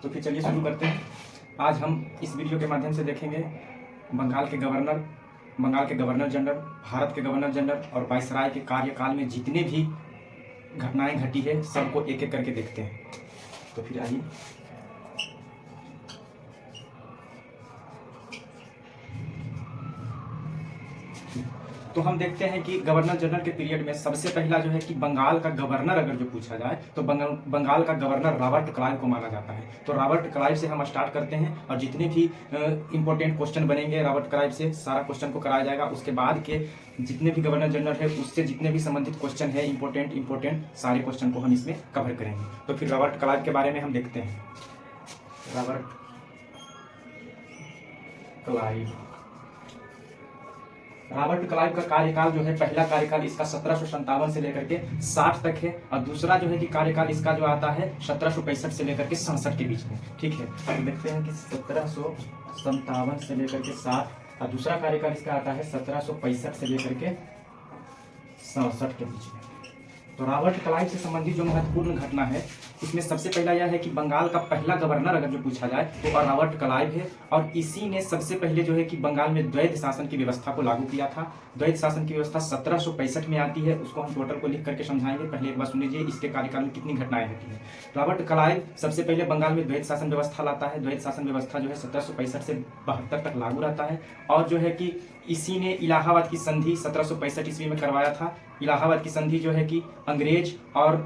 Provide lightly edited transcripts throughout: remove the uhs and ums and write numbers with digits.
तो फिर चलिए शुरू करते हैं। आज हम इस वीडियो के माध्यम से देखेंगे बंगाल के गवर्नर जनरल, भारत के गवर्नर जनरल और वायसराय के कार्यकाल में जितने भी घटनाएं घटी है सबको एक एक करके देखते हैं। तो फिर आइए। तो हम देखते हैं कि गवर्नर जनरल के पीरियड में सबसे पहला जो है कि बंगाल का गवर्नर अगर जो पूछा जाए तो बंगाल का गवर्नर रॉबर्ट क्लाइव को माना जाता है। तो रॉबर्ट क्लाइव से हम स्टार्ट करते हैं और जितने भी इंपॉर्टेंट क्वेश्चन बनेंगे रॉबर्ट क्लाइव से सारा क्वेश्चन को कराया जाएगा। उसके बाद के जितने भी गवर्नर जनरल है उससे जितने भी संबंधित क्वेश्चन है इंपॉर्टेंट सारे क्वेश्चन को हम इसमें कवर करेंगे। तो फिर रॉबर्ट क्लाइव के बारे में हम देखते हैं। रॉबर्ट क्लाइव का कार्यकाल जो है, पहला कार्यकाल इसका 1757 से लेकर के 60 तक है और दूसरा जो है कि कार्यकाल इसका जो आता है 1765 से लेकर के 67 के बीच में। ठीक है, तो देखते हैं कि 1757 से लेकर के 60 और दूसरा कार्यकाल इसका आता है 1765 से लेकर के 67 के बीच में। तो रॉबर्ट क्लाइव से संबंधित जो महत्वपूर्ण घटना है इसमें सबसे पहला यह है कि बंगाल का पहला गवर्नर अगर जो पूछा जाए तो रॉबर्ट क्लाइव है और इसी ने सबसे पहले जो है कि बंगाल में द्वैध शासन की व्यवस्था को लागू किया था। द्वैध शासन की व्यवस्था 1765 में आती है, उसको हम टोटल को लिख करके समझाएंगे। पहले एक बार सुन लीजिए इसके कार्यकाल में कितनी घटनाएं होती हैं। रॉबर्ट क्लाइव सबसे पहले बंगाल में द्वैध शासन व्यवस्था लाता है। द्वैध शासन व्यवस्था जो है 1765 से 72 तक लागू रहता है और जो है कि इसी ने इलाहाबाद की संधि 1765 ईस्वी में करवाया था। इलाहाबाद की संधि जो है कि अंग्रेज और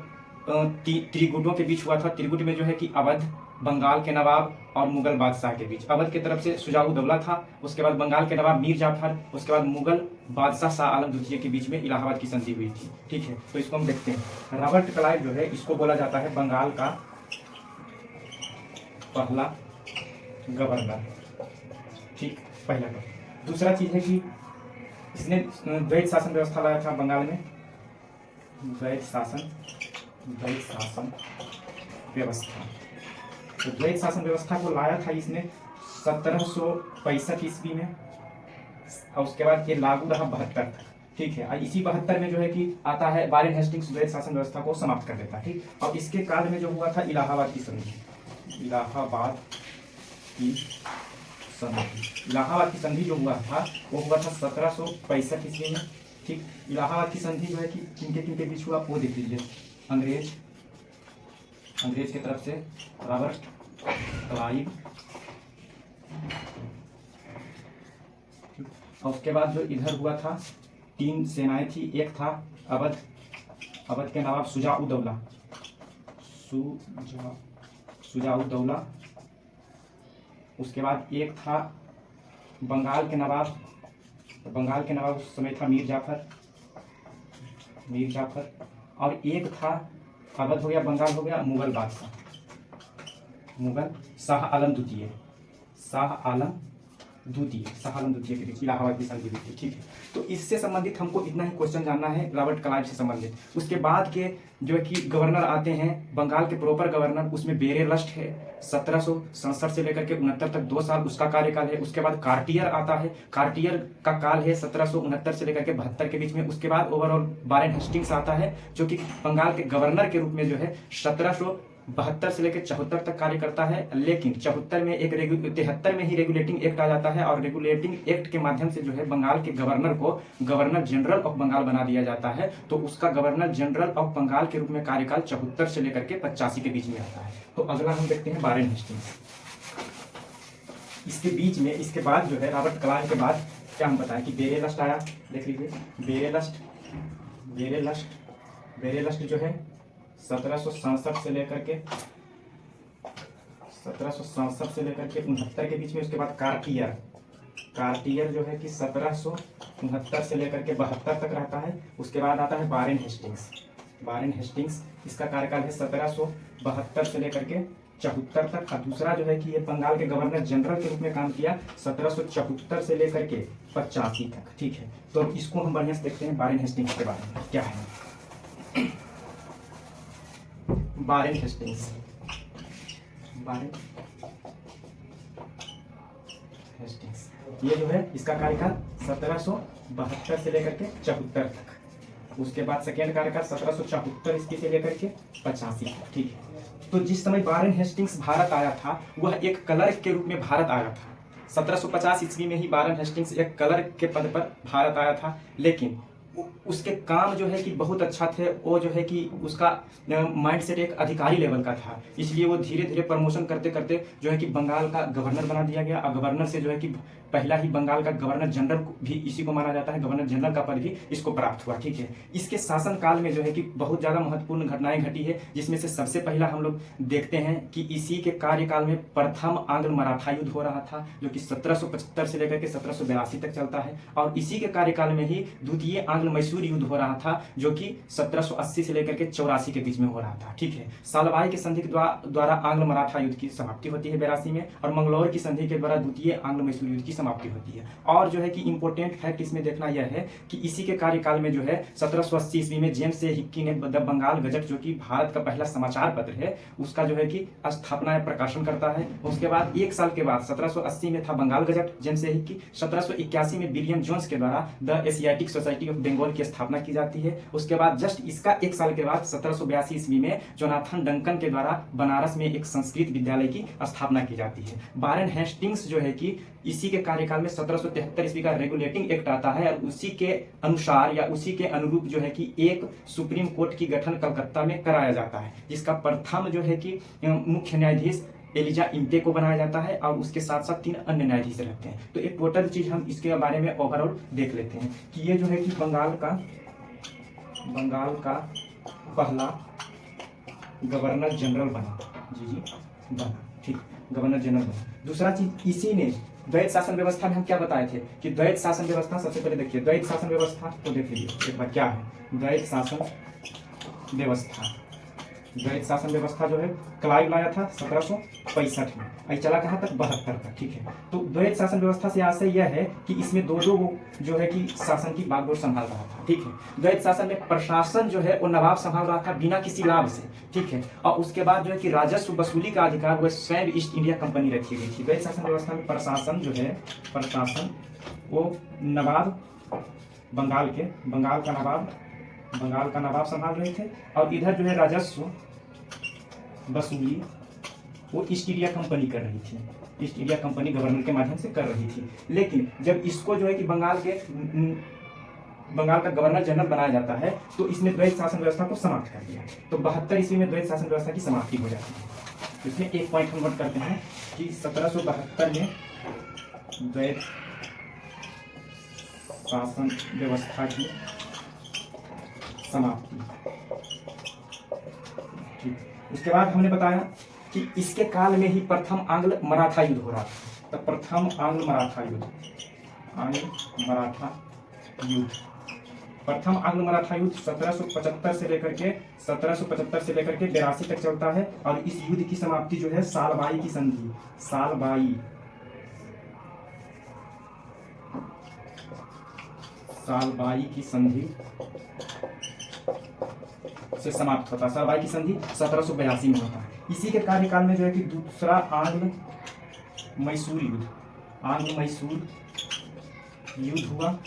त्रिगुटों के बीच हुआ था। त्रिगुट में जो है कि अवध, बंगाल के नवाब और मुगल बादशाह के बीच। अवध की तरफ से शुजा-उद-दौला था, उसके बाद बंगाल के नवाब मीर जाफर, उसके बाद मुगल बादशाह शाह आलम द्वितीय के बीच में इलाहाबाद की संधि हुई थी। ठीक है, तो इसको हम देखते हैं। रॉबर्ट क्लाइव जो है इसको बोला जाता है बंगाल का पहला गवर्नर। ठीक, पहला गवर्नर। दूसरा चीज है कि इसने द्वैध शासन व्यवस्था लाया था बंगाल में। द्वैध शासन व्यवस्था, तो द्वैध शासन व्यवस्था को लाया था इसने 1765 ईस्वी में और उसके बाद ये लागू रहा 72 तक। ठीक है, और इसी 72 में जो है कि आता है वारेन हेस्टिंग्स द्वैध शासन व्यवस्था को समाप्त कर देता है। ठीक, और इसके काल में जो हुआ था इलाहाबाद की संधि। इलाहाबाद की संधि जो हुआ था वो हुआ था 1765 ईस्वी में। ठीक, इलाहाबाद की संधि जो है कि किनके बीच हुआ वो देख लीजिए। अंग्रेज की तरफ से रॉबर्ट क्लाइव और उसके बाद जो इधर हुआ था 3 सेनाएं थी। एक था अवध के नवाब शुजा-उद-दौला, उसके बाद एक था बंगाल के नवाब उस समय था मीर जाफर और एक था अवध हो गया, बंगाल हो गया, मुगल शाह आलम द्वितीय के बीच इलाहाबाद की संधि हुई थी। ठीक है, तो इससे संबंधित हमको इतना ही क्वेश्चन जानना है रॉबर्ट क्लाइव से संबंधित। उसके बाद के जो है कि गवर्नर आते हैं बंगाल के प्रॉपर गवर्नर, उसमें बेरेलस्ट है 1767 से लेकर के 69 तक 2 साल उसका कार्यकाल है। उसके बाद कार्टियर आता है, कार्टियर का काल है 1769 से लेकर के 72 के बीच में। उसके बाद ओवरऑल वारेन हेस्टिंग्स आता है जो कि बंगाल के गवर्नर के रूप में जो है 1772 से लेकर 74 तक कार्य करता है। लेकिन 73 में 73 में ही रेगुलेटिंग एक्ट आ जाता है और रेगुलेटिंग एक्ट के माध्यम से जो है बंगाल के गवर्नर को गवर्नर जनरल ऑफ बंगाल बना दिया जाता है। तो उसका गवर्नर जनरल ऑफ बंगाल के रूप में कार्यकाल 74 से लेकर के 85 के बीच में आता है। तो अगला हम देखते हैं वारेन हेस्टिंग्स। इसके बीच में इसके बाद जो है रॉबर्ट क्लाइव के बाद क्या हम बताएं कि बेरेलस्ट आया। देख लीजिए बेरेलस्ट जो है 1767 से लेकर के 69 के बीच में। उसके बाद कार्टियर जो है कि 1769 से लेकर के 72 तक रहता है। उसके बाद आता है वारेन हेस्टिंग्स, इसका कार्यकाल है 1772 से लेकर के 74 तक। और दूसरा जो है कि ये बंगाल के गवर्नर जनरल के रूप में काम किया 1774 से लेकर के 85 तक। ठीक है, तो इसको हम बढ़िया से देखते हैं वारेन हेस्टिंग्स के बारे में क्या है। वारेन हेस्टिंग्स ये जो है इसका कार्यकाल 1772 से लेकर के 74 तक। उसके बाद सेकेंड कार्यकाल 1774 ईस्वी से लेकर के 85 तक। ठीक है, तो जिस समय वारेन हेस्टिंग्स भारत आया था वह एक क्लर्क के रूप में भारत आया था। 1750 ईस्वी में ही वारेन हेस्टिंग्स एक क्लर्क के पद पर भारत आया था, लेकिन उसके काम जो है कि बहुत अच्छा थे। वो जो है कि उसका माइंड सेट एक अधिकारी लेवल का था, इसलिए वो धीरे धीरे प्रमोशन करते करते जो है कि बंगाल का गवर्नर बना दिया गया। और गवर्नर से जो है कि पहला ही बंगाल का गवर्नर जनरल भी इसी को माना जाता है, गवर्नर जनरल का पद भी इसको प्राप्त हुआ। ठीक है, इसके शासन काल में जो है कि बहुत ज़्यादा महत्वपूर्ण घटनाएं घटी है, जिसमें से सबसे पहला हम लोग देखते हैं कि इसी के कार्यकाल में प्रथम आंग्ल मराठा युद्ध हो रहा था, जो कि 1775 से लेकर के 1782 तक चलता है। और इसी के कार्यकाल में ही द्वितीय आंग्ल मैसूर युद्ध हो रहा था, जो कि 1780 से लेकर के 84 के बीच में हो रहा था। ठीक है, सालबाई की संधि के द्वारा आंग्ल मराठा युद्ध की समाप्ति होती है 82 में, और मंगलौर की संधि के द्वारा द्वितीय आंग्ल मैसूर युद्ध की समाप्ति होती है। और जो है कि इंपॉर्टेंट फैक्ट इसमें देखना यह है कि इसी के कार्यकाल में जो है 1780 ईस्वी में जेम्स ए हिक्की ने द बंगाल गजट, जो कि भारत का पहला समाचार पत्र है, उसका जो है कि स्थापना या प्रकाशन करता है। उसके बाद एक साल के बाद 1780 में था Bengal Gazette, James A Hicky. 1781 में विलियम जोन्स के द्वारा the Asiatic Society of Bengal की स्थापना की जाती है। उसके बाद जस्ट इसका एक साल के बाद 1782 ईस्वी में जोनाथन डंकन के द्वारा बनारस में एक संस्कृत विद्यालय की स्थापना की जाती है। वारेन हेस्टिंग्स जो है कि इसी के कार्यकाल में 1773 ईस्वी का रेगुलेटिंग एक्ट आता है, और उसी के अनुसार या उसी के अनुरूप जो है कि एक सुप्रीम कोर्ट की गठन कलकत्ता में कराया जाता है, जिसका प्रथम जो है कि मुख्य न्यायाधीश एलिजा इंटे को बनाया जाता है, और उसके साथ साथ 3 अन्य न्यायाधीश रहते हैं। तो एक टोटल चीज हम इसके बारे में ओवरऑल देख लेते हैं कि ये जो है कि बंगाल का पहला गवर्नर जनरल बना। जी बना, ठीक, गवर्नर जनरल बना। दूसरा चीज, इसी ने द्वैत शासन व्यवस्था में हम क्या बताए थे कि द्वैत शासन व्यवस्था, सबसे पहले देखिए द्वैत शासन व्यवस्था को देख लीजिए एक बार क्या है द्वैत शासन व्यवस्था। द्वैत शासन व्यवस्था जो है क्लाइव लाया था 1765 में, आई चला कहाँ तक 72 तक। ठीक है, तो द्वैत शासन व्यवस्था से आशय यह है कि इसमें दो जो है कि शासन की बागडोर संभाल रहा था। ठीक है, द्वैत शासन में प्रशासन जो है वो नवाब संभाल रहा था बिना किसी लाभ से। ठीक है, और उसके बाद जो है कि राजस्व वसूली का अधिकार वह स्वयं ईस्ट इंडिया कंपनी रखी गई थी। द्वैत शासन व्यवस्था में प्रशासन जो है, प्रशासन वो नवाब बंगाल का नवाब संभाल रहे थे, और इधर जो है राजस्व वसूली वो ईस्ट इंडिया कंपनी कर रही थी। ईस्ट इंडिया कंपनी गवर्नर के माध्यम से कर रही थी। लेकिन जब इसको जो है कि बंगाल का गवर्नर जनरल बनाया जाता है, तो इसने द्वैत शासन व्यवस्था को समाप्त कर दिया। तो 72 ईस्वी में द्वैत शासन व्यवस्था की समाप्ति हो जाती है। इसमें एक पॉइंट हम नोट करते हैं कि 1772 में द्वैत शासन व्यवस्था की समाप्ति। ठीक, उसके बाद हमने बताया कि इसके काल में ही प्रथम आंग्ल मराठा युद्ध हो रहा था। तो प्रथम आंग्ल मराठा युद्ध, प्रथम आंग्ल मराठा युद्ध 1775 से लेकर के 82 तक चलता है। और इस युद्ध की समाप्ति जो है सालबाई की संधि, सालबाई की संधि से समाप्त होता है। सालबाई की संधि 1782 में होता है। इसी के कार्यकाल में जो है कि दूसरा आंग्ल मैसूर युद्ध हुआ।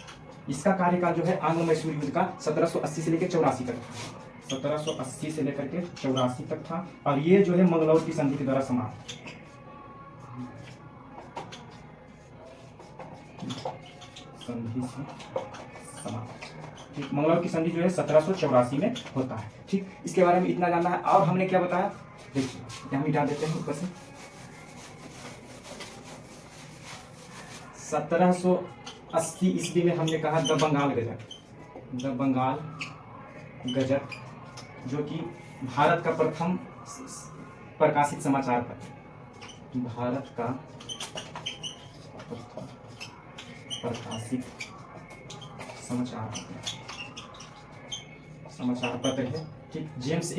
इसका कार्यकाल जो है आंग्ल मैसूर युद्ध का 1780 से लेकर 84 तक था। 1780 से लेकर के 84 तक था, और ये जो है मंगलौर की संधि के द्वारा समाप्त। संधि से समाप्त। ठीक, मंगलौर की संधि जो है 1784 में होता है। ठीक, इसके बारे में इतना जानना है। और हमने क्या बताया, देखिए यहाँ मिटा देते हैं ऊपर से। 1780 ईस्वी में हमने कहा द बंगाल गजट, जो कि भारत का प्रथम प्रकाशित समाचार पत्र, भारत का प्रकाशित समाचार पत्र है। ठीक, जेम्स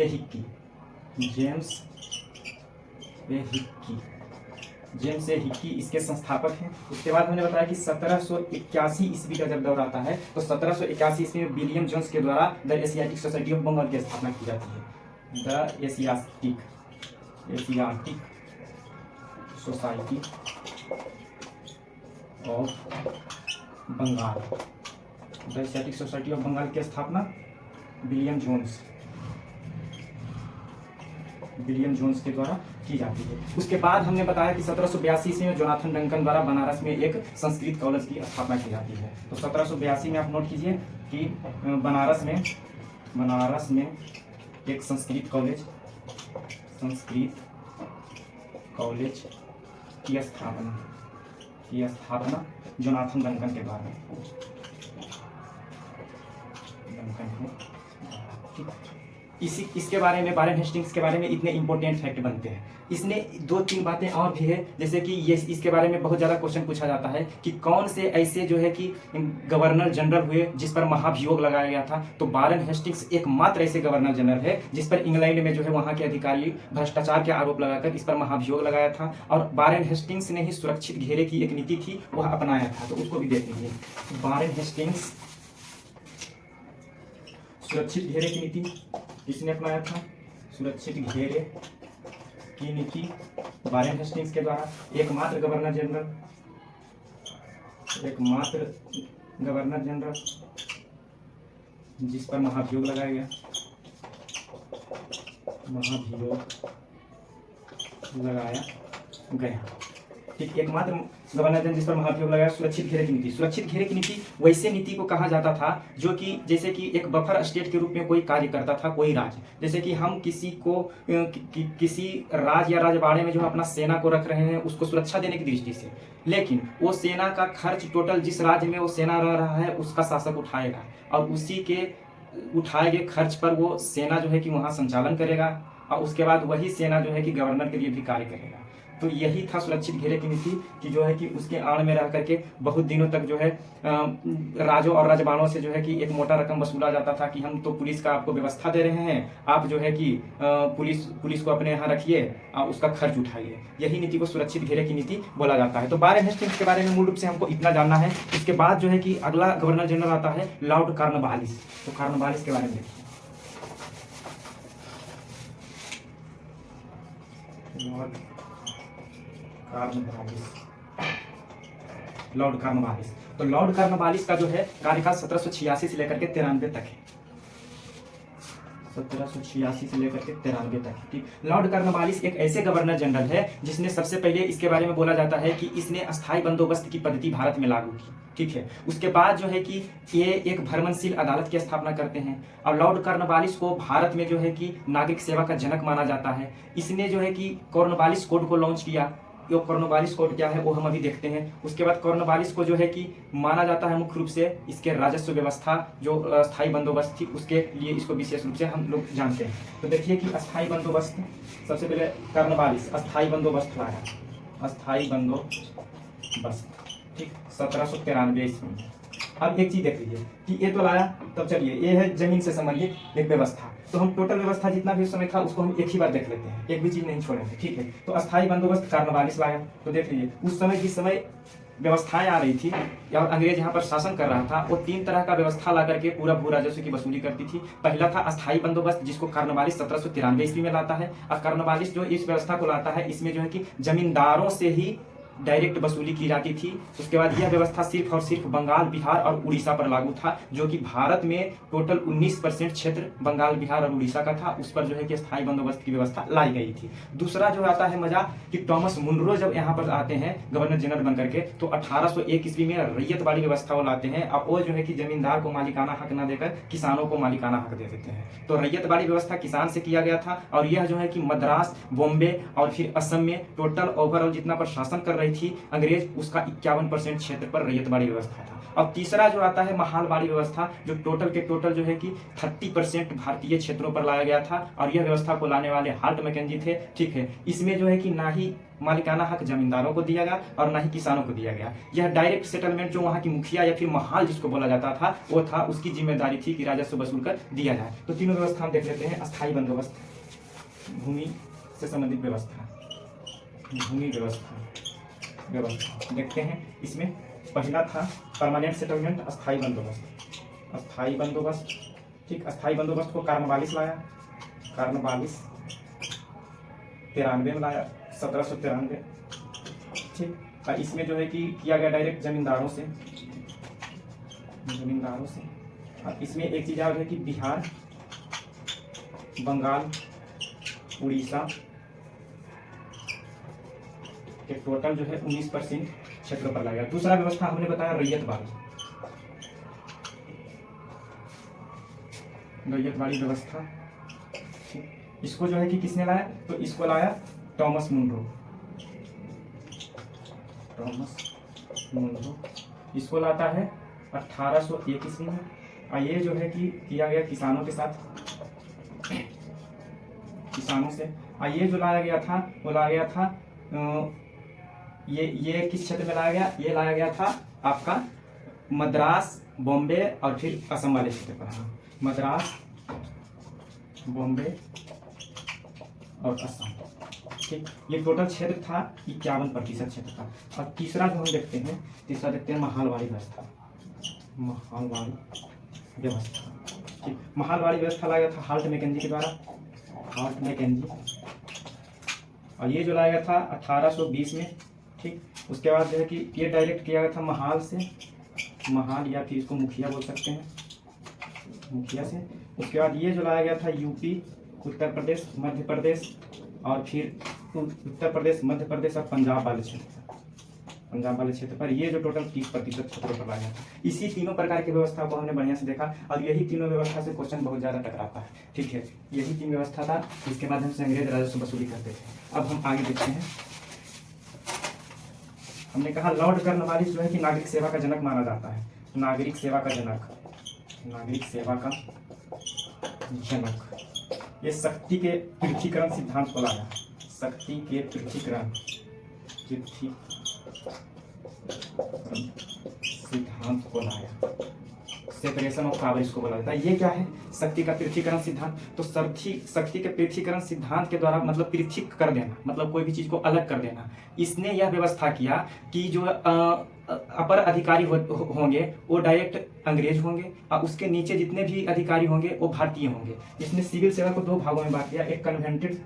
ए हिक्की इसके संस्थापक हैं। उसके बाद हमने बताया कि 1781 ईस्वी का जब दौर आता है, तो 1781 ईस्वी में विलियम जोन्स के द्वारा the Asiatic Society of Bengal की स्थापना की जाती है। The Asiatic Society of Bengal, the Asiatic Society of Bengal की स्थापना विलियम जोन्स विलियम जोन्स के द्वारा की जाती है। उसके बाद हमने बताया कि 1782 ईस्वी में जोनाथन डंकन द्वारा बनारस में एक संस्कृत कॉलेज की स्थापना की जाती है। तो 1782 में आप नोट कीजिए कि बनारस में एक संस्कृत कॉलेज की स्थापना जोनाथन डंकन के द्वारा, इसके बारे में, वारेन हेस्टिंग्स के बारे में इतने इंपॉर्टेंट फैक्ट बनते हैं। इसने 2-3 बातें और भी है, जैसे कि ये इसके बारे में बहुत ज़्यादा क्वेश्चन पूछा जाता है कि कौन से ऐसे जो है कि गवर्नर जनरल हुए जिस पर महाभियोग लगाया गया था। तो वारेन हेस्टिंग्स एकमात्र ऐसे गवर्नर जनरल है जिस पर इंग्लैंड में जो है वहाँ के अधिकारी भ्रष्टाचार के आरोप लगाकर इस पर महाभियोग लगाया था, और वारेन हेस्टिंग्स ने ही सुरक्षित घेरे की एक नीति थी वह अपनाया था। तो उसको भी देख लीजिए, वारेन हेस्टिंग्स सुरक्षित घेरे की नीति किसने अपनाया था? सुरक्षित घेरे की नीति वारेन हेस्टिंग्स के द्वारा। एकमात्र गवर्नर जनरल जिस पर महाभियोग लगाया गया, ठीक, एकमात्र गवर्नर जनरल जिस पर महाभियोग लगाया। सुरक्षित घेरे की नीति, सुरक्षित घेरे की नीति वैसे नीति को कहा जाता था जो कि जैसे कि एक बफर स्टेट के रूप में कोई कार्य करता था, कोई राज्य, जैसे कि हम किसी को किसी राज्य या राजवाड़े में जो अपना सेना को रख रहे हैं उसको सुरक्षा देने की दृष्टि से, लेकिन वो सेना का खर्च टोटल जिस राज्य में वो सेना रह रहा है उसका शासक उठाएगा, और उसी के उठाए गए खर्च पर वो सेना जो है कि वहाँ संचालन करेगा, और उसके बाद वही सेना जो है कि गवर्नर के लिए भी कार्य करेगा। तो यही था सुरक्षित घेरे की नीति कि जो है कि उसके आड़ में रह करके बहुत दिनों तक जो है राजों और रजवाड़ों से जो है कि एक मोटा रकम वसूला जाता था कि हम तो पुलिस का आपको व्यवस्था दे रहे हैं, आप जो है कि पुलिस को अपने यहाँ रखिए और उसका खर्च उठाइए। यही नीति को सुरक्षित घेरे की नीति बोला जाता है। तो वारेन हेस्टिंग्स के बारे में मूल रूप से हमको इतना जानना है। इसके बाद जो है कि अगला गवर्नर जनरल आता है लॉर्ड कॉर्नवालिस। तो कॉर्नवालिस के बारे में देखिए, लॉर्ड कॉर्नवालिस। तो लॉर्ड कॉर्नवालिस का जो है कार्यकाल 1786 से लेकर के 93 तक है। 1786 से लेकर के 93 तक, ठीक। लॉर्ड कॉर्नवालिस एक ऐसे गवर्नर जनरल है जिसने सबसे पहले, इसके बारे में बोला जाता है कि इसने अस्थायी बंदोबस्त की पद्धति भारत में लागू की, ठीक है। उसके बाद जो है कि ये एक भ्रमणशील अदालत की स्थापना करते हैं, और लॉर्ड कॉर्नवालिस को भारत में जो है कि नागरिक सेवा का जनक माना जाता है। इसने जो है कि कॉर्नवालिस कोड को लॉन्च किया। ये कॉर्नवालिस कोड क्या है वो हम अभी देखते हैं। उसके बाद कॉर्नवालिस को जो है कि माना जाता है मुख्य रूप से इसके राजस्व व्यवस्था जो स्थायी बंदोबस्त थी उसके लिए इसको विशेष रूप से हम लोग जानते हैं। तो देखिए कि अस्थायी बंदोबस्त, सबसे पहले कॉर्नवालिस अस्थायी बंदोबस्त लाया, अस्थायी बंदोबस्त, ठीक, 1793 ईस्वी में। अब एक चीज देख लीजिए कि ये तो लाया, तब चलिए ये है जमीन से संबंधित एक व्यवस्था। तो हम टोटल व्यवस्था जितना भी उस समय था उसको हम एक ही बार देख लेते हैं, एक भी चीज नहीं छोड़ेंगे, ठीक है। तो अस्थायी बंदोबस्त कॉर्नवालिस लाया। तो देख लीजिए उस समय जिस समय व्यवस्थाएं आ रही थी या अंग्रेज यहाँ पर शासन कर रहा था, वो 3 तरह का व्यवस्था ला करके पूरा भू राजस्व की वसूली करती थी। पहला था अस्थायी बंदोबस्त, जिसको कॉर्नवालिस 1793 ईस्वी में लाता है। और कॉर्नवालिस जो इस व्यवस्था को लाता है, इसमें जो है कि जमींदारों से ही डायरेक्ट वसूली की जाती थी। उसके बाद यह व्यवस्था सिर्फ और सिर्फ बंगाल, बिहार और उड़ीसा पर लागू था, जो कि भारत में टोटल 19% क्षेत्र बंगाल, बिहार और उड़ीसा का था। उस पर जो है कि स्थायी बंदोबस्त की व्यवस्था लाई गई थी। दूसरा जो आता है मजा कि टॉमस मुनरो जब यहाँ पर आते हैं गवर्नर जनरल बनकर के, तो 1801 ईस्वी में रैयत वाली व्यवस्था वो लाते हैं। अब वो जो है कि जमींदार को मालिकाना हक न देकर किसानों को मालिकाना हक दे देते हैं। तो रैयत वाली व्यवस्था किसान से किया गया था, और यह जो है कि मद्रास, बॉम्बे और फिर असम में टोटल ओवरऑल जितना पर शासन कर रही थी अंग्रेज, उसका 51% क्षेत्र पर रैयतवाड़ी व्यवस्था था। अब तीसरा जो आता है महालवाड़ी व्यवस्था, जो टोटल के टोटल जो है कि 30% भारतीय क्षेत्रों पर लाया गया था, और यह व्यवस्था को लाने वाले हार्ट मैकेंजी थे, ठीक है। इसमें जो है कि ना ही मालिकाना हक जमींदारों को दिया गया और ना ही किसानों को दिया गया। यह डायरेक्ट सेटलमेंट जो वहाँ की मुखिया या फिर महाल जिसको बोला जाता था, वो था, उसकी जिम्मेदारी थी कि राजस्व वसूल कर दिया जाए। तो तीनों व्यवस्था हम देख लेते हैं। अस्थायी बंदोबस्त, भूमि से संबंधित व्यवस्था, भूमि व्यवस्था देखते हैं। इसमें पहला था परमानेंट सेटलमेंट, अस्थायी बंदोबस्त, ठीक। अस्थायी बंदोबस्त को कॉर्नवालिस लाया, कॉर्नवालिस 93 में लाया, 1793, ठीक। और इसमें जो है कि किया गया डायरेक्ट जमींदारों से। और इसमें एक चीज और है कि बिहार, बंगाल उड़ीसा के टोटल जो है 19% क्षेत्र पर लाएगा। दूसरा व्यवस्था हमने बताया रैयतवाड़ी व्यवस्था। इसको जो है कि किसने लाया, तो इसको लाया टॉमस मुनरो। इसको लाता है 1801 ईस्वी में। और ये जो है कि किया गया किसानों के साथ, किसानों से। और ये जो लाया गया था वो लाया गया था ये किस क्षेत्र में लाया गया, ये लाया गया था आपका मद्रास, बॉम्बे और फिर असम वाले क्षेत्र पर। हाँ, मद्रास, बॉम्बे और असम। ठीक, ये टोटल क्षेत्र था 51% क्षेत्र था। और तीसरा जो हम देखते हैं महालवाड़ी व्यवस्था। ठीक, महालवाड़ी व्यवस्था लाया गया था हाल्ट मैकेंजी के द्वारा, हाल्ट मैकेंजी। और ये जो लाया गया था 1820 में। ठीक, उसके बाद जो है कि ये डायरेक्ट किया गया था महाल से, महाल या फिर इसको मुखिया बोल सकते हैं, मुखिया से। उसके बाद ये जो लाया गया था यूपी, उत्तर प्रदेश, मध्य प्रदेश और फिर उत्तर प्रदेश, मध्य प्रदेश और पंजाब वाले क्षेत्र पर ये जो टोटल 30% क्षेत्रों पर लाया था। इसी तीनों प्रकार की व्यवस्था को हमने बढ़िया से देखा और यही तीनों व्यवस्था से क्वेश्चन बहुत ज्यादा टकराता है। ठीक है, यही तीन व्यवस्था था जिसके माध्यम से अंग्रेज राजस्व वसूली करते थे। अब हम आगे देखते हैं। हमने कहा लॉर्ड कॉर्नवालिस जो है कि नागरिक सेवा का जनक माना जाता है। नागरिक सेवा का जनक, नागरिक सेवा का जनक। ये शक्ति के पृथ्वीकरण सिद्धांत को लाया, शक्ति के पृथ्वीकरण सिद्धांत को लाया, सेपरेशन ऑफ पावर इसको बोला जाता है। ये क्या है, शक्ति का पृथ्वीकरण सिद्धांत। तो शक्ति के पृथ्वीकरण सिद्धांत के द्वारा मतलब पृथक कर देना, मतलब कोई भी चीज को अलग कर देना। इसने यह व्यवस्था किया कि जो अपर अधिकारी होंगे वो डायरेक्ट अंग्रेज होंगे और उसके नीचे जितने भी अधिकारी होंगे वो भारतीय होंगे। इसने सिविल सेवा को दो भागों में बांट दिया, एक कन्वेंटेड,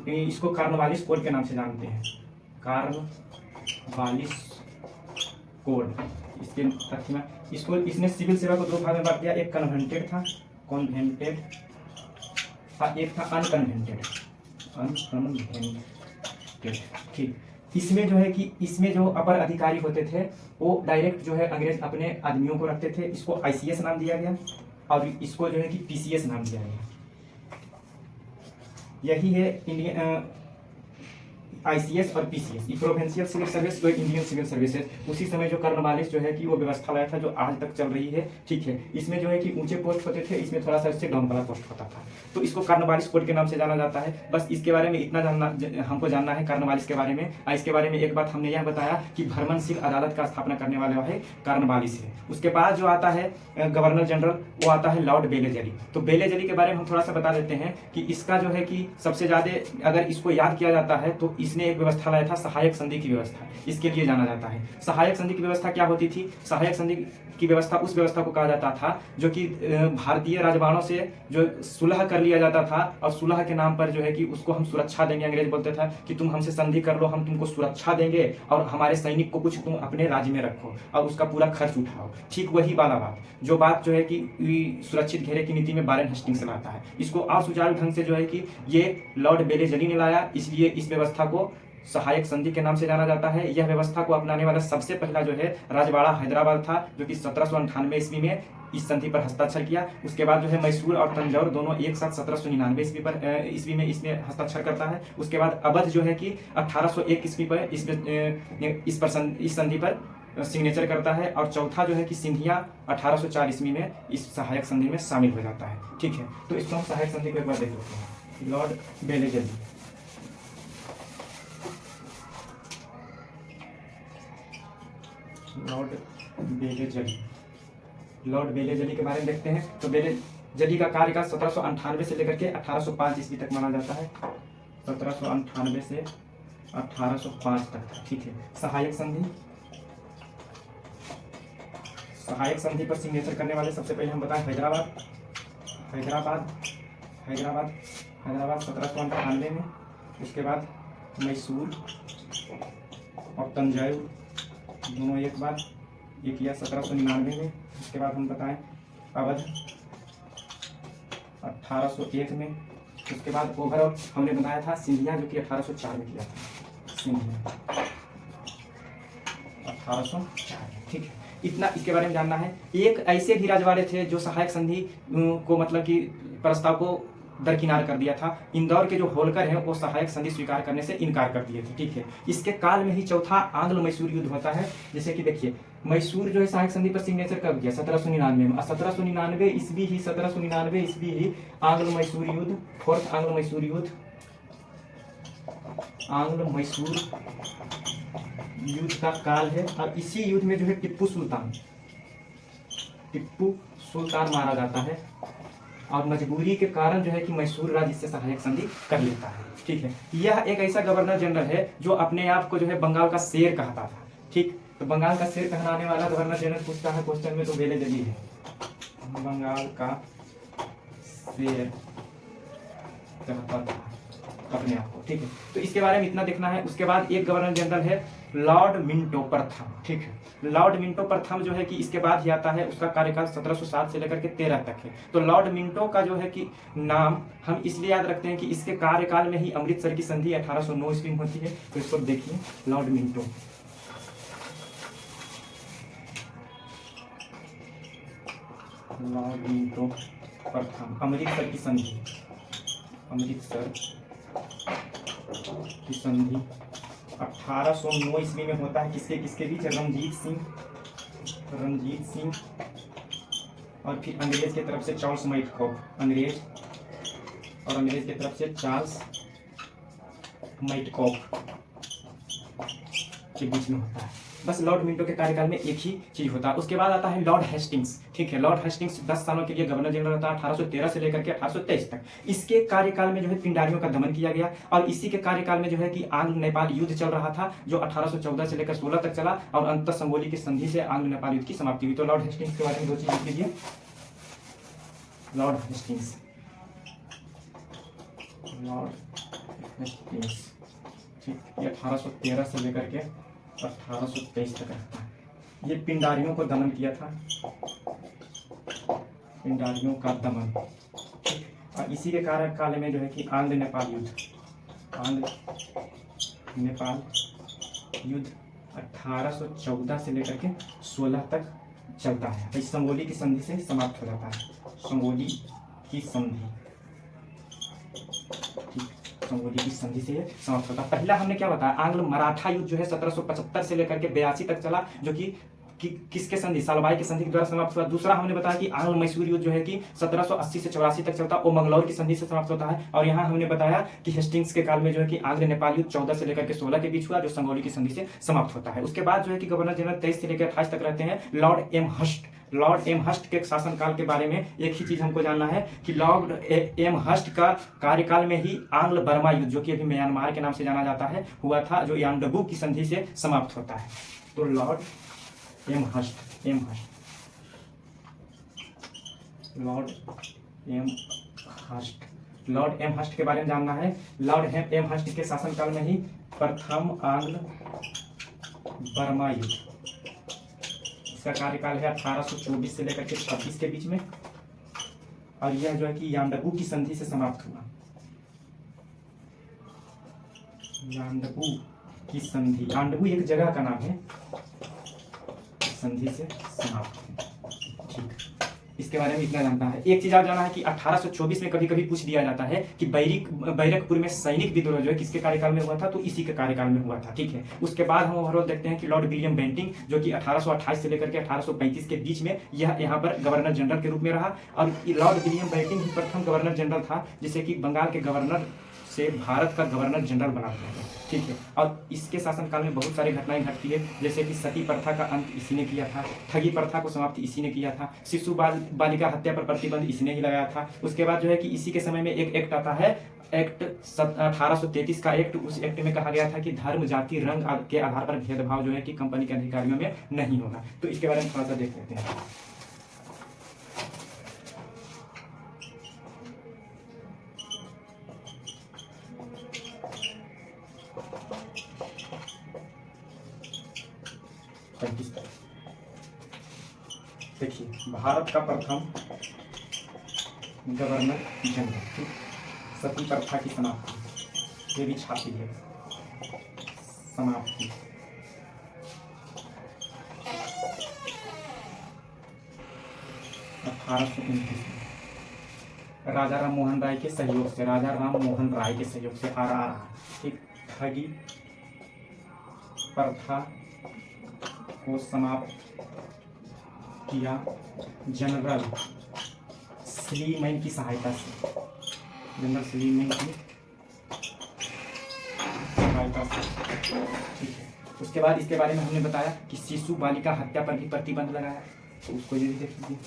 इसको कॉर्नवालिस कोड के नाम से जानते हैं, कॉर्नवालिस कोड। इसके तथ्य में इसको इसने सिविल सेवा को दो भाग में बांट दिया, एक कन्वेंटेड था, कन्वेंटेड, और एक था अनकन्वेंटेड। ठीक, इसमें जो है कि इसमें जो अपर अधिकारी होते थे वो डायरेक्ट जो है अंग्रेज अपने आदमियों को रखते थे। इसको आईसीएस नाम दिया गया और इसको जो है कि पीसीएस नाम दिया गया। यही है इंडियन आईसीएस और पीसीएस, प्रोविंशियल सिविल सर्विस जो इंडियन सिविल सर्विसेज। उसी समय जो कॉर्नवालिस जो है कि वो व्यवस्था लाया था जो आज तक चल रही है। ठीक है, इसमें जो है कि ऊंचे पोस्ट होते थे, इसमें थोड़ा सा इससे डाउन वाला पोस्ट होता था, तो इसको कॉर्नवालिस कोड के नाम से जाना जाता है। बस इसके बारे में इतना हमको जानना है कॉर्नवालिस के बारे में। इसके बारे में एक बात हमने यह बताया कि भ्रमणशील अदालत का स्थापना करने वाला है कॉर्नवालिस है। उसके बाद जो आता है गवर्नर जनरल, वो आता है लॉर्ड बेलेजली। तो बेलेजली के बारे में हम थोड़ा सा बता देते हैं कि इसका जो है कि सबसे ज्यादा अगर इसको याद किया जाता है तो इसने एक व्यवस्था लाया था सहायक संधि की व्यवस्था, इसके लिए जाना जाता है। सहायक संधि की व्यवस्था क्या होती थी, सहायक संधि की व्यवस्था उस व्यवस्था को कहा जाता था जो कि भारतीय राजवाड़ों से जो सुलह कर लिया जाता था और सुलह के नाम पर जो है कि उसको हम सुरक्षा देंगे। अंग्रेज बोलते थे कि तुम हमसे संधि कर लो, हम तुमको सुरक्षा देंगे और हमारे सैनिक को कुछ तुम अपने राज्य में रखो और उसका पूरा खर्च उठाओ। ठीक वही वाला बात, जो बात जो है कि सुरक्षित घेरे की नीति में वारेन हेस्टिंग्स लाता है, इसको असुचारू ढंग से जो है कि ये लॉर्ड बेलेजली ने लाया। इसलिए इस व्यवस्था को सहायक संधि के नाम से जाना जाता है। यह व्यवस्था को अपनाने वाला सबसे पहला जो है राजवाड़ा हैदराबाद था, जो कि 1798 ईस्वी में इस संधि पर हस्ताक्षर किया। उसके बाद जो है मैसूर और तंजौर दोनों एक साथ 1799 ईस्वी में इसमें हस्ताक्षर करता है। उसके बाद अवध जो है कि 1801 ईस्वी पर इस संधि पर सिग्नेचर करता है। और चौथा जो है कि सिंधिया 1804 ईस्वी में इस सहायक संधि में शामिल हो जाता है। ठीक है, तो इसको हम सहायक संधि को एक बार देख लेते हैं। लॉर्ड बेलेजली, लॉर्ड बेलेजली के बारे में देखते हैं। तो बेलेजली का कार्यकाल 1798 से लेकर के 1805 ईस्वी तक माना जाता है, 1798 से 1805 तक। ठीक है, सहायक संधि पर सिग्नेचर करने वाले सबसे पहले हम बताएं हैदराबाद 1798 में। उसके बाद मैसूर और तंजौर दोनों एक बार ये किया 1799 में। उसके बाद हम बताएं अवध 1801 में। उसके बाद ओवरऑल हमने बनाया था सिंधिया, जो कि 1804 में किया था। सिंधिया 1804, ठीक है। इतना इसके बारे में जानना है। एक ऐसे भी रजवाड़े थे जो सहायक संधि को मतलब कि प्रस्ताव को दरकिनार कर दिया था। इंदौर के जो होलकर हैं वो सहायक संधि स्वीकार करने से इनकार कर दिए थे, ठीक है। इसके काल में ही चौथा आंग्ल मैसूर युद्ध होता है। जैसे कि देखिए, मैसूर जो है सहायक संधि पर सिग्नेचर कब किया? 1799 में। 1799 ईस्वी ही 1799 ईस्वी ही आंग्ल मैसूर युद्ध, फोर्थ आंग्ल मैसूर युद्ध, आंग्ल मैसूर युद्ध का काल है। और इसी युद्ध में जो है टिप्पू सुल्तान मारा जाता है, और मजबूरी के कारण जो है कि मैसूर राज्य इससे सहायक संधि कर लेता है, ठीक है। यह एक ऐसा गवर्नर जनरल है जो अपने आप को जो है बंगाल का शेर कहता था, ठीक। तो बंगाल का शेर कहलाने वाला गवर्नर जनरल पूछता है क्वेश्चन में, तो बेले जली है, बंगाल का शेर कहता था अपने आप को, ठीक है। तो इसके बारे में इतना देखना है। उसके बाद एक गवर्नर जनरल है लॉर्ड मिंटो प्रथम, ठीक है। लॉर्ड मिंटो प्रथम जो है कि इसके बाद ही आता है। उसका कार्यकाल 1707 से लेकर के 13 तक है। तो लॉर्ड मिंटो का जो है कि नाम हम इसलिए याद रखते हैं कि इसके कार्यकाल में ही अमृतसर की संधि 1809 ईस्वी में होती है। तो इसको देखिए, लॉर्ड मिंटो, लॉर्ड मिंटो प्रथम, अमृतसर की संधि, अमृतसर की संधि 1809 ईस्वी में होता है। किसके किसके बीच? रणजीत सिंह और फिर अंग्रेज की तरफ से चार्ल्स मैटकॉफ, अंग्रेज की तरफ से चार्ल्स मैटकॉफ के बीच में होता है। बस लॉर्ड मिंटो के कार्यकाल में एक ही चीज होता है। उसके बाद आता है लॉर्ड हेस्टिंग्स, ठीक है। लॉर्ड हेस्टिंग्स 10 सालों के लिए गवर्नर जनरल होता है, 1813 से लेकर के 1823 तक। इसके कार्यकाल में जो है पिंडारियों का दमन किया गया, और इसी के कार्यकाल में जो है कि आंग्ल नेपाल युद्ध चल रहा था, जो 1814 से लेकर 16 तक चला, और अंततः संगोली की संधि से आंग्ल नेपाल युद्ध की समाप्ति हुई। तो लॉर्ड हेस्टिंग्स के बारे में दो चीज लिख लीजिए। लॉर्ड हेस्टिंग्स, ठीक, ये 1813 से लेकर के 1823 तक रहता है। ये पिंडारियों को दमन किया था, पिंडारियों का दमन, और इसी के कार्यकाल में जो है कि आंग्ल नेपाल युद्ध 1814 से लेकर के 16 तक चलता है। इस संगोली की संधि से समाप्त हो जाता है। संगोली की संधि, संगोली की संधि से समाप्त होता है। पहला हमने क्या बताया? आंग्ल मराठा युद्ध जो है 1775 से लेकर के 82 तक चला, जो कि किसके संधि? सालबाई की संधि के द्वारा समाप्त हुआ। दूसरा हमने बताया कि आंग्ल मैसूर युद्ध जो है कि 1780 से 84 तक चलता है, वो मंगलौर की संधि से समाप्त होता है। और यहाँ हमने बताया कि हेस्टिंग्स के काल में जो है कि आंग्ल नेपाल युद्ध 14 से लेकर के 16 के बीच हुआ, जो संगोली की संधि से समाप्त होता है। उसके बाद जो है कि गवर्नर जनरल 23 से लेकर 28 तक रहते हैं लॉर्ड एम हस्ट के शासनकाल के बारे में एक ही चीज हमको जानना है कि लॉर्ड एम हस्ट का कार्यकाल में ही आंग्ल बर्मा युद्ध, जो कि अभी म्यांमार के नाम से जाना जाता है, हुआ था, जो यानडबू की संधि से समाप्त होता है। तो लॉर्ड एम हस्ट के बारे में जानना है। लॉर्ड एम हस्ट के शासनकाल में ही प्रथम आंग्ल बर्मा युद्ध, इसका कार्यकाल है 1824 से लेकर के 26 के बीच में, और यह जो है कि यानडबू की संधि से समाप्त हुआ। यानडबू की संधि, यानडबू एक जगह का नाम है, संधि से समाप्त, ठीक। इसके बारे में इतना जानना है। एक चीज और जाना है कि 1824 में कभी कभी पूछ दिया जाता है कि बैरकपुर में सैनिक विद्रोह जो है किसके कार्यकाल में हुआ था? तो इसी के कार्यकाल में हुआ था, ठीक है। उसके बाद हम ओवरऑल देखते हैं कि लॉर्ड विलियम बेंटिंग, जो कि 1828 से लेकर के 1835 के बीच में यह यहाँ पर गवर्नर जनरल के रूप में रहा, और लॉर्ड विलियम बेंटिंग ही प्रथम गवर्नर जनरल था जिसे कि बंगाल के गवर्नर से भारत का गवर्नर जनरल बना दिया गया, ठीक है। और इसके शासनकाल में बहुत सारी घटनाएं घटती है, जैसे कि सती प्रथा का अंत इसी ने किया था, ठगी प्रथा को समाप्त इसी ने किया था, शिशु बालिका हत्या पर प्रतिबंध इसी ने ही लगाया था। उसके बाद जो है कि इसी के समय में एक एक्ट आता है, एक्ट 1833 का एक्ट। उस एक्ट में कहा गया था कि धर्म, जाति, रंग के आधार पर भेदभाव जो है कि कंपनी के अधिकारियों में नहीं होगा। तो इसके बारे में थोड़ा सा देख लेते हैं। देखिए, भारत का प्रथम गवर्नर जनरल, सती प्रथा की समाप्ति, ये भी छापी है, समाप्ति। राजा राम मोहन राय के सहयोग से, राजा राम मोहन राय के सहयोग से RR, ठीक, ठगी प्रथा को समाप्त किया जनरल स्लीमैन की सहायता से, जनरल स्लीमैन की सहायता से, ठीक है। उसके बाद इसके बारे में हमने बताया कि शिशु बालिका हत्या पर भी प्रतिबंध लगाया, तो उसको ये भी देख लीजिए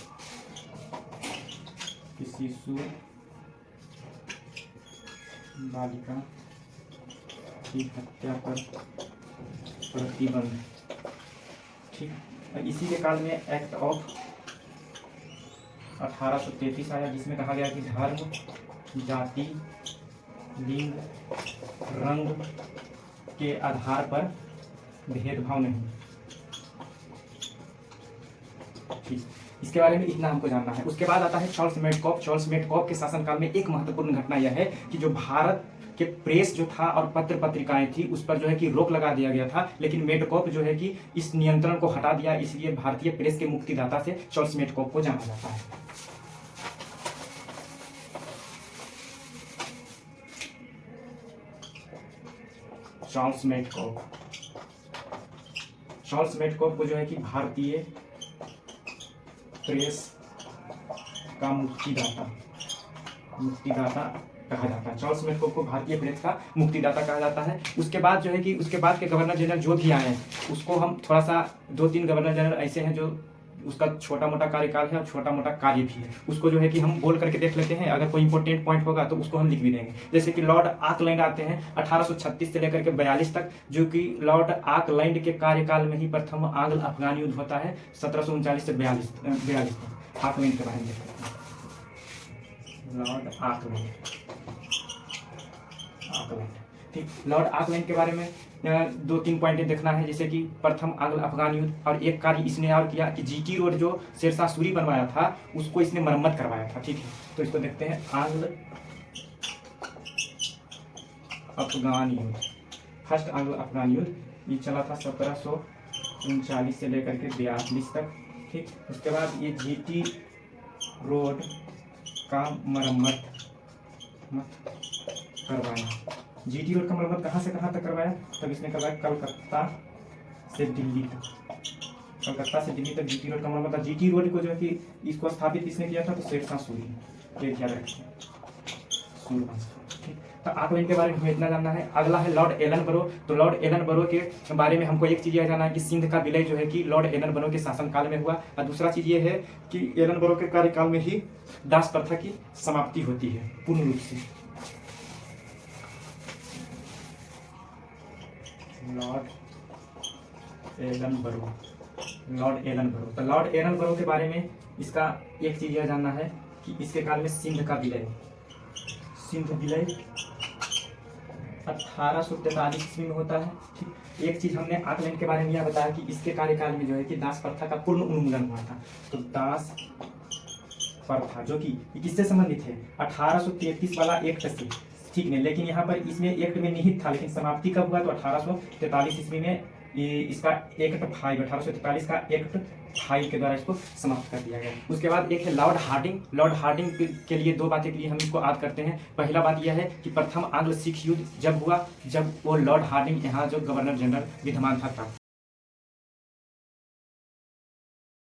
कि शिशु बालिका की हत्या पर प्रतिबंध, ठीक। और इसी के काल में एक्ट ऑफ 1833 आया, जिसमें कहा गया कि धर्म, जाति, लिंग, रंग के आधार पर भेदभाव नहीं, ठीक। इसके बारे में इतना हमको जानना है। उसके बाद आता है चार्ल्स मेडकॉफ। चार्ल्स मेडकॉफ के शासनकाल में एक महत्वपूर्ण घटना यह है कि जो भारत के प्रेस जो था और पत्र पत्रिकाएं थी उस पर जो है कि रोक लगा दिया गया था, लेकिन मेडकॉफ जो है कि इस नियंत्रण को हटा दिया, इसलिए भारतीय प्रेस के मुक्तिदाता से चार्ल्स मेडकॉफ को जाना जाता है। चार्ल्स मेडकॉफ, चार्ल्स मेडकॉफ को जो है कि भारतीय प्रेस का मुक्तिदाता कहा जाता है। चार्ल्स मेडकॉफ को भारतीय प्रेस का मुक्तिदाता कहा जाता है। उसके बाद जो है कि उसके बाद के गवर्नर जनरल जो भी आए हैं उसको हम थोड़ा सा 2-3 गवर्नर जनरल ऐसे हैं जो उसका छोटा मोटा कार्यकाल है और छोटा मोटा कार्य भी है, उसको जो है कि हम बोल करके देख लेते हैं, अगर कोई इंपॉर्टेंट पॉइंट होगा तो उसको हम लिख भी देंगे। जैसे कि लॉर्ड आकलैंड आते हैं 1836 से लेकर के 42 तक, जो कि लॉर्ड आकलैंड के कार्यकाल में ही प्रथम आंग्ल अफगान युद्ध होता है 1739 से 42 तक। आकलैंड के बारे में देखते हैं, लॉर्ड आकलैंड, ठीक। लॉर्ड आकलैंड के बारे में 2-3 पॉइंट देखना है, जैसे कि प्रथम आंग्ल अफगान युद्ध, और एक कार्य इसने और किया कि जीटी रोड जो शेरशाह सूरी बनवाया था उसको इसने मरम्मत करवाया था, ठीक है। तो इसको देखते हैं, आंग्ल अफगान युद्ध, फर्स्ट आंग्ल अफगान युद्ध, ये चला था 1739 से लेकर के 42 तक, ठीक। उसके बाद ये जीटी रोड का मरम्मत करवाया। जीटी रोड का मरम्मत कहाँ से कहाँ तक करवाया? तब इसने करवाया कलकत्ता से दिल्ली तक, कलकत्ता से दिल्ली तक जीटी रोड का मरम्मत। जीटी रोड को जो है कि इसको स्थापित किसने किया था? तो शेरशाह सूरी, ये ख्याल रखिए, सूरवंश, ठीक। तो आकलैंड के बारे में हमें इतना जानना है। अगला है लॉर्ड एलनबरो। तो लॉर्ड एलनबरो के बारे में हमको एक चीज यह जानना है कि सिंध का विलय जो है कि लॉर्ड एलनबरो के शासनकाल में हुआ, और दूसरा चीज ये है कि एलनबरो के कार्यकाल में ही दास प्रथा की समाप्ति होती है पूर्ण रूप से। Lord Ellenborough, Lord Ellenborough. तो लॉर्ड एलनबरो के बारे में इसका एक चीज यह जानना है कि इसके काल में सिंध का विलय, सिंध विलय 1843 ईस्वी में होता है, ठीक। एक चीज हमने आकलैंड के बारे में यह बताया कि इसके कार्यकाल में जो है कि दास प्रथा का पूर्ण उन्मूलन हुआ था। तो दास प्रथा जो कि किससे संबंधित है? 1833 वाला एक्ट से, ठीक है। लेकिन यहाँ पर इसमें एक्ट में निहित था, लेकिन समाप्ति कब हुआ? तो 1843 ईस्वी में ये इसका एक्ट 5, 1843 का एक्ट 5 के द्वारा इसको समाप्त कर दिया गया। उसके बाद एक है लॉर्ड हार्डिंग। लॉर्ड हार्डिंग के लिए 2 बातें के लिए हम इसको याद करते हैं। पहला बात यह है कि प्रथम आंग्ल सिख युद्ध जब हुआ, जब वो लॉर्ड हार्डिंग यहाँ जो गवर्नर जनरल विद्यमान था,